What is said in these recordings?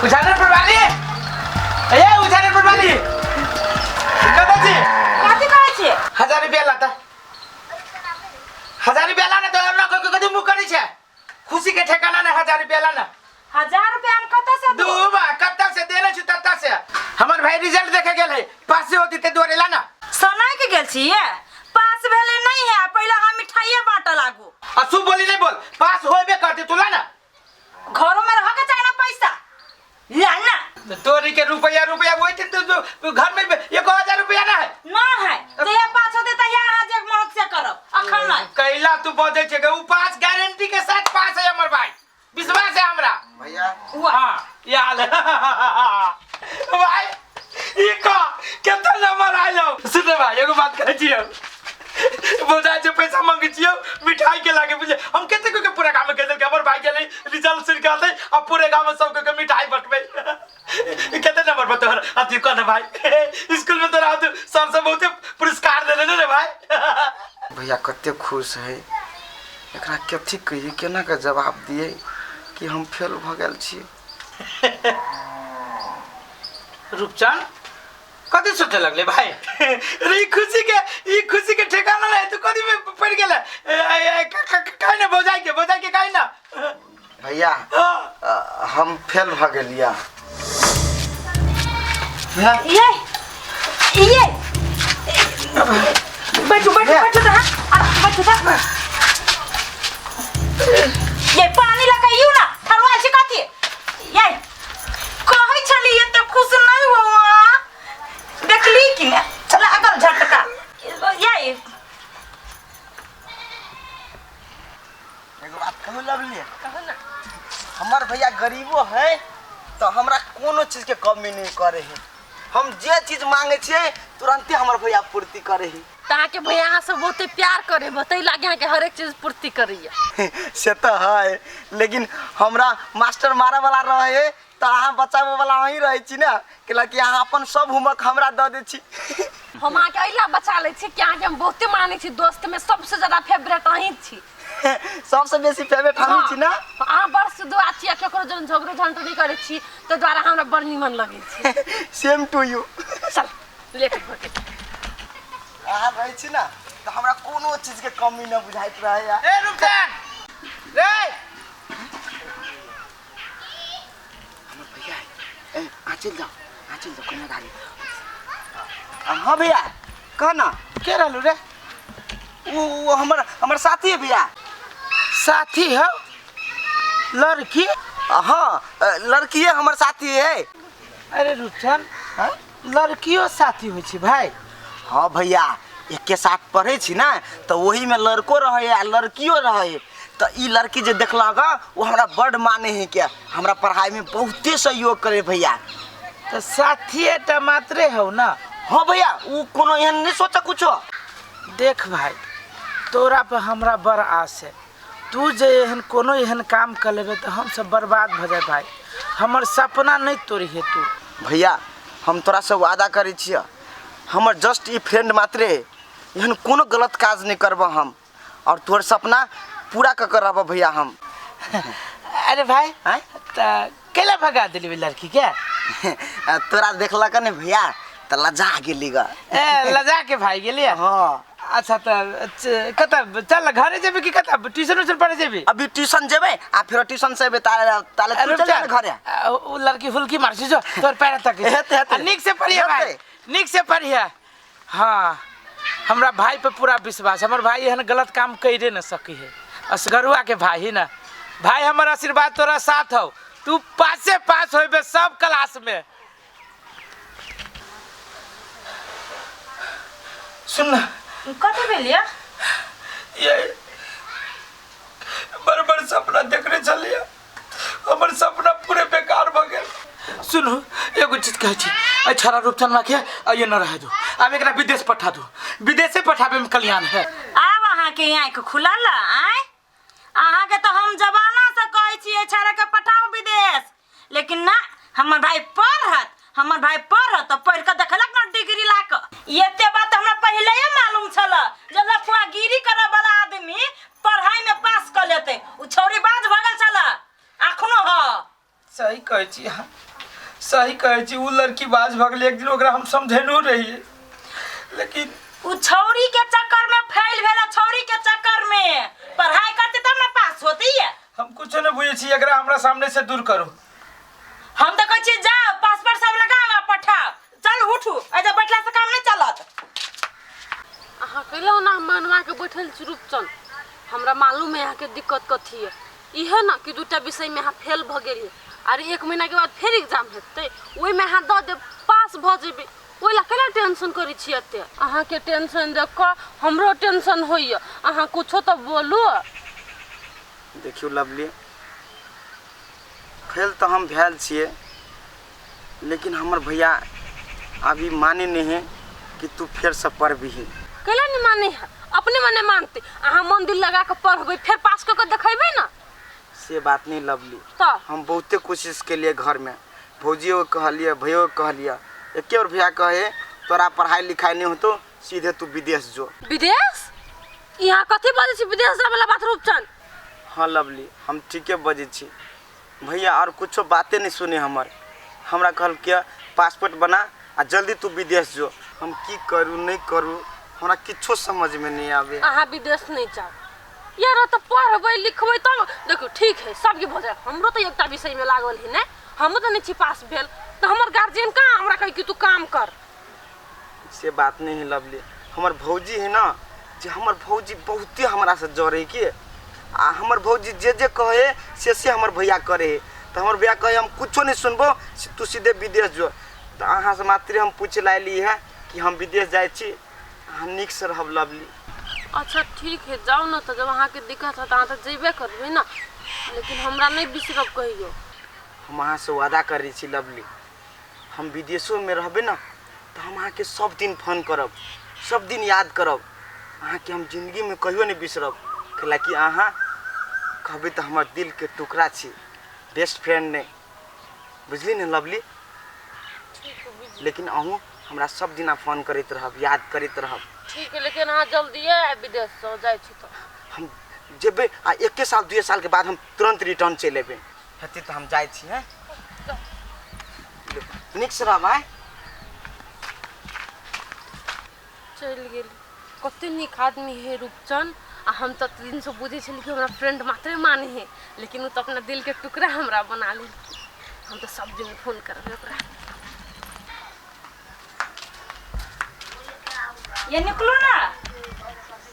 उजाने पर वाली ए उजाने पर वाली कदा छी कथी कहै छी 1000 रुपया लाता 1000 रुपया लाना तो ना कोई कदी मुंह करै छै खुशी के ठिकाना ना 1000 रुपया लाना 1000 रुपया हम कत से दू दूबा कत्ता से देले छी तत्ता से हमर भाई रिजल्ट देखे गेल है पास से होती ते दोरे लाना सनाई के गेल छी पास भेले नहीं है पहले हम मिठाइया बांट लागू असु बोली नहीं बोल पास होबे करते तू लाना घरों में रह के चाहिए ना पैसा लाना तोरी के रुपया वही तो घर में 1000 रुपया ना है तो ये पास होते त या आज एक मौक से करब अखन नहीं कैला तू बोझे छे के उ पास गारंटी के साथ पास है हमर भाई विश्वास है हमरा भैया हां यार भाई ई का केतना नंबर आइलो सुन भाई एगो बात कहै छियो बोझा जो पैसा मांगे छियो मिठाई के लागे बुझे हम केते को के पूरा काम के देल के हमर भाई के रिजल्ट निकाल दे अब पूरे गांव में सब के मिठाई बटबे केते नंबर बता अति कौन भाई स्कूल में तो रात सर से बहुत पुरस्कार देले रे भाई भैया कते खुश है एकरा कथि कहिए केना के जवाब दिए कि हम फेल भ गेल छी रूपचंद कथि सोचे लगले भाई रे खुशी के ठिकाना नहीं तू कथि में पड़ गेले काहे न बोझाई के काहे न भैया हम फेल भ गेलिया ये बैठो ये पानी लगाइयो ना थरवा से कथि ये कहै छली ये तो खुश नहीं हुआ देखली कि चला अगल झटका ये एगो बात कहू लवली कहू ना हमर भैया गरीबो है तो हमरा कोनो चीज के कमी नहीं करे है हम जे चीज मांगे छिए तुरंते हमर भैया पूर्ति करे है ताहा के भैया यहाँ से बहुते प्यार करे बतै लागे यहाँ के हर एक चीज पूर्ति करिए से तो है लेकिन हमरा मास्टर मारे वाला रहे तो अहाँ बचावे वाला वही रहे छी ना कि अहाँ अपन सब होमवर्क हमरा द दे छी हम अहाँ के अइला बचा ले छी कि अहाँ के हम बहुते माने छी दोस्त में सबसे ज्यादा फेवरेट अहीं छी सबसे बेसी फेवरेट हम छी ना अहाँ वर्ष दो आछी केकरो जन झगड़ो झंटो नहीं करे छी तो द्वारा हमरा बड़ निमन लगे छी सेम टू यू चल लेके फोटे अहाँ रहे छी ना तो हमरा कोनो चीज के कमी न बुझाइत रहे या ए रुपचंद रे हमर भैया आ चल जाओ कोना गाड़ी हां भैया कहना के रहलू रे वो हमर साथी है भैया साथी है लड़की हाँ लड़की है हमर साथी है अरे रुपचंद लड़कियों साथी हो छी भाई हाँ भैया एक के साथ पढ़े छी ना तो वही में लड़को रहे आ लड़कियों रहे तो ई लड़की जो देखलक वो हमरा बड़ माने है क्या हमरा पढ़ाई में बहुते सहयोग करे भैया तो साथी टमाटरे हो ना हाँ भैया वो कोनो एहन नहीं सोचा कुछो देख भाई तोरा पे हमरा बड़ आस है तू जे एहन कोनो एहन काम कर लेबे तो हम सब बर्बाद भ जाए भाई हमर सपना नहीं तोड़ी है तू भैया हम तोरा से वादा करे छिए हमर जस्ट ई फ्रेंड मात्रे एहन कोनो गलत काज नहीं करब हम और तोर सपना पूरा क करब भैया हम अरे भाई त केला भगा दिली लड़की के तोरा देखलक ने भैया त लजा गेली ग ए लजा के भाई गेली हां अच्छा त कता चल घरे जेबे कि कता ट्यूशन पढ़े जेबे अभी ट्यूशन जेबे आ फिर ट्यूशन से बे ताले तू चल घरे ओ लड़की हुलकी मार छी जो तोर पैर तक निक से पढ़िया भाई निक से पढ़िया हां हमरा भाई पे पूरा विश्वास हमर भाई एहन गलत काम कइरे न सकी है असगरुआ के भाई ही ना भाई हमर आशीर्वाद तोरा साथ हो तू पास होबे सब क्लास में सुन ना कथि भेलिया ये बड़ सपना देखने चलिए हमर सपना पूरे बेकार भ गेल सुनो एगो चीज कहै छी अच्छा रूपचंद मा के ये न रह दो अब एकरा विदेश पठा दो विदेशे पठाबे में कल्याण है आब अहाँ के आंख खुलल आय अहाँ के तो हम जमाना से कहै छी छाड़ा के पठाओ विदेश लेकिन ना हमर भाई पढ़त तो पढ़ के देखलक ना डिग्री लाक एते बात हमरा पहले ही मालूम छल जे लफुआ गिरी करे वाला आदमी पढ़ाई में पास कर लेते उ छोरी बाज भगल छल अखनो ह सही कहे छी हाँ सही कहे छी। उ लड़की बाज भगले एक दिन ओकरा हम समझेनो रहिए लेकिन उ छौरी के चक्कर में फेल भेला। छौरी के चक्कर में पढ़ाई करते तब ना पास होती है। हम कुछ नहीं बुझे छी। एकरा हमरा सामने से दूर करो। हम तो कहै छी जाओ पासपोर्ट सब लगाओ पठाओ। चल उठू ऐजा बैठला से काम नहीं चलत। अहाँ कहलो ना मनवा के बैठल छी रूपचंद। हमरा मालूम है यहाँ के दिक्कत कथी है। इहे ना कि दूटा विषय में यहाँ फेल भ गेलिए अरे 1 महीना के बाद फिर एग्जाम हेतै ओइ में अहाँ द दे पास भ जेबे। ओइ ला केना टेंशन करै छी एते। अहाँ के टेंशन देख के हमरो टेंशन होइए। अहाँ कुछो तो बोलू। देखियो लवली फेल तो हम भेल छिए लेकिन हमर भैया अभी माने नहीं है कि तू फिर से पढ़बी। कैला नहीं माने है अपने मने मानते। अहाँ मन दिल लगा के पढ़बै फिर पास क के देखेबै ना। से बात नहीं लवली तो हम बहुते कोशिश के लिए घर में भौजियो कहलिए भैया कहलिए एक और भैया कहे तोरा पढ़ाई लिखाई नहीं हो तो सीधे तू विदेश जो। विदेश यहाँ कथी बजे छी विदेश जाय वाला बात रूपचंद। हाँ लवली हम ठीके बजे छी। भैया और कुछो बातें नहीं सुने हमरा कहल के पासपोर्ट बना आ जल्दी तू विदेश जो। हम की करूँ नहीं करूँ हमरा किछो समझ में नहीं आवे। अहाँ विदेश नहीं जाओ यार तो पढ़बै लिखबै तब देखो ठीक है सबके भऽ जाए। हमरो तो एकटा विषय में लागल है ने हम तो नहीं छी पास भेल तो हमर गार्जियन कहाँ हमरा कहे कि तू काम कर। से बात नहीं है लवली हमर भौजी है ना जे हमर भौजी बहुते हमरा से जरे के आ हमर भौजी जे कहे से हमर भैया करे है। तो हमर भैया कहे हम कुछो नहीं सुनबो तू सीधे विदेश जो। तो अहाँ से मात्र हम पूछ लाइली है कि हम विदेश जाए छी हम निक से रहब लवली। अच्छा ठीक है जाओ ना तो जब अहाँ के दिक्कत है तो अहाँ तो जेबे करबै ना लेकिन हमरा नहीं बिसरब कहियो। हम अहाँ से वादा करै छी लवली हम विदेशों में रहबे ना तो हम अहाँ के सब दिन फोन करब सब दिन याद करब। अहाँ के हम जिंदगी में कहियो नहीं बिसरब कि अहाँ कहबै तो हमर दिल के टुकड़ा छी बेस्ट फ्रेंड ने बुझली ने लवली। लेकिन अहूँ हमरा सब दिन फोन करते रहब याद करते रहब। ठीक है लेकिन अहाँ जल्दी विदेश से जाए छी तो हम जेबे आ 1 साल 2 साल के बाद हम तुरंत रिटर्न चल एबे हेतै तो हम जाए छी। हैं निक से रहब। चल गेली कते निक आदमी है रूपचंद। आ हम तो दिन से बुझे छली कि हमरा फ्रेंड मात्रे माने है लेकिन वो तो अपना दिल के टुकड़ा हमरा बना ले। हम तो सब दिन फोन करबे ओकरा। ये निकलो ना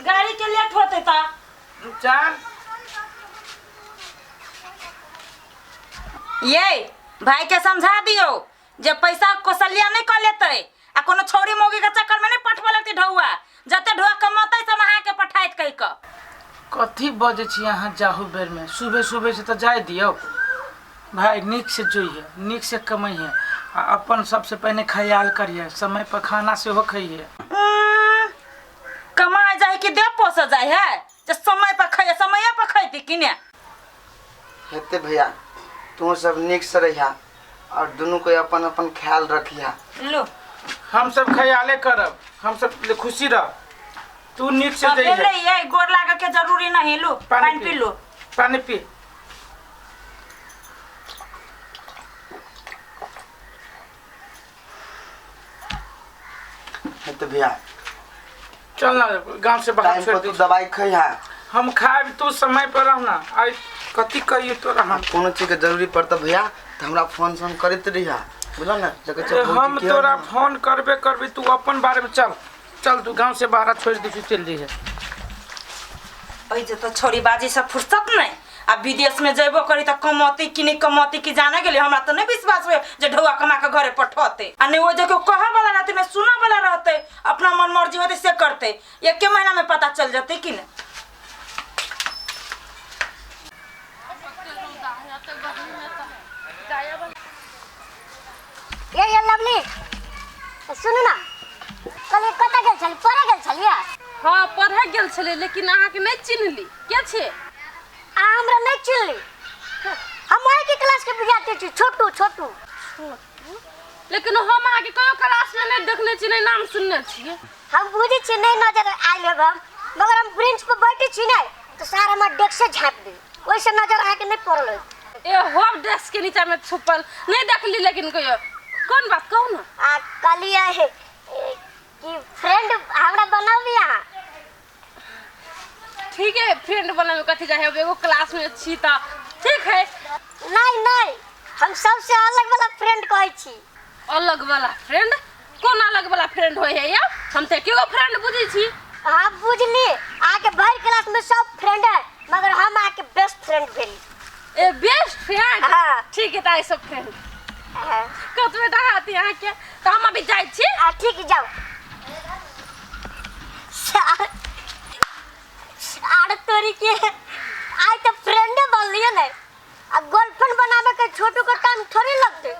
गाड़ी के लेट होते ता। रुपचान ये भाई के समझा दियो जे पैसा कौशल्या नहीं कर लेते आ कोनो छोरी मोगी के चक्कर में नहीं पठवा लगती ढौआ जते ढौआ कमाते सब अहाँ के पठाइत कहि क। कथी बजे छी अहाँ जाहु बेर में सुबह सुबह से तो जाए दियो भाई निक से जोइए निक से कमाइए आ अपन सबसे पहले ख्याल करिए समय पर खाना से हो खाइए। कमाए जाए कि दे पोस जाए है जे समय पर खाइए समय पर खैती कि ने हेते भैया तू सब निक से रहिया और दोनों को अपन अपन ख्याल रखिया। लो हम सब ख्याले करब हम सब खुशी रह तू निक से ले जाइए। ये गोर लागे के जरूरी नहीं। लो पानी पी लो पानी पी। हेते भैया चल ना गांव से बाहर टाइम छोड़ पर दे। तू दवाई खइहा हम खाए तू समय पर रहना आई कथी कहिए तोरा हम कोनो चीज के जरूरी पड़ता भैया तो हमरा फोन करते रहिया बुझल ना जगह अरे हम तोरा फोन करबे तू अपन बारे में चल चल तू गांव से बाहर छोड़ दी चल दी है। ओइ जे तो छोरी बाजी से फुर्सत नहीं अब विदेश में जेबो करी तो कमौती कि नहीं कमौती कि जाने गेली हमरा तो नहीं विश्वास हुए जे ढौआ कमा के घरे पठौते आ नहीं वो जो कहा वाला रहते नहीं सुना वाला रहते अपना मन मर्जी होते से करते 1 महीना में पता चल जाते कि नहीं। ये लवली सुनू ना कल कत गेल छली पढ़े गेल छलिए। हाँ पढ़े गेल छले लेकिन अहाँ के नहीं चिन्हली के छे। आ हमरा नहीं चिन्हली हम वही के क्लास के विद्यार्थी छी छोटू छोटू। लेकिन हम अहाँ के कयो क्लास में नहीं देखने छी नहीं नाम सुनने छी। हम बुझी छी नहीं नजर आइल हम मगर हम ब्रेंच पे बैठे छी नहीं तो सारा हमर डेस्क से झाँप दी वैसे नजर आके नहीं पड़ल। ए हो ड्रेस के नीचे में छुपल नहीं देखली लेकिन कहियो कौन बात कहू ना कलिया है कि फ्रेंड हमरा बनावी यहाँ ठीक है फ्रेंड बना में कथी जाए एगो क्लास में छी त ठीक है नहीं नहीं हम सबसे अलग वाला फ्रेंड कहै छी अलग वाला फ्रेंड कौन अलग वाला फ्रेंड होय है या हम ते केगो फ्रेंड बुझी छी हाँ बुझली आके भर क्लास में सब फ्रेंड है मगर हम आके बेस्ट फ्रेंड भेली ए बेस्ट फ्रेंड हाँ। ठीक है ताई सब फ्रेंड कत बेटा हाथी यहाँ के तो हम अभी जाए छी ठीक जाओ अरे तोरी के आज तो फ्रेंड बन लिया नहीं अब गर्लफ्रेंड बनावे के छोटू का टाइम थोड़ी लगते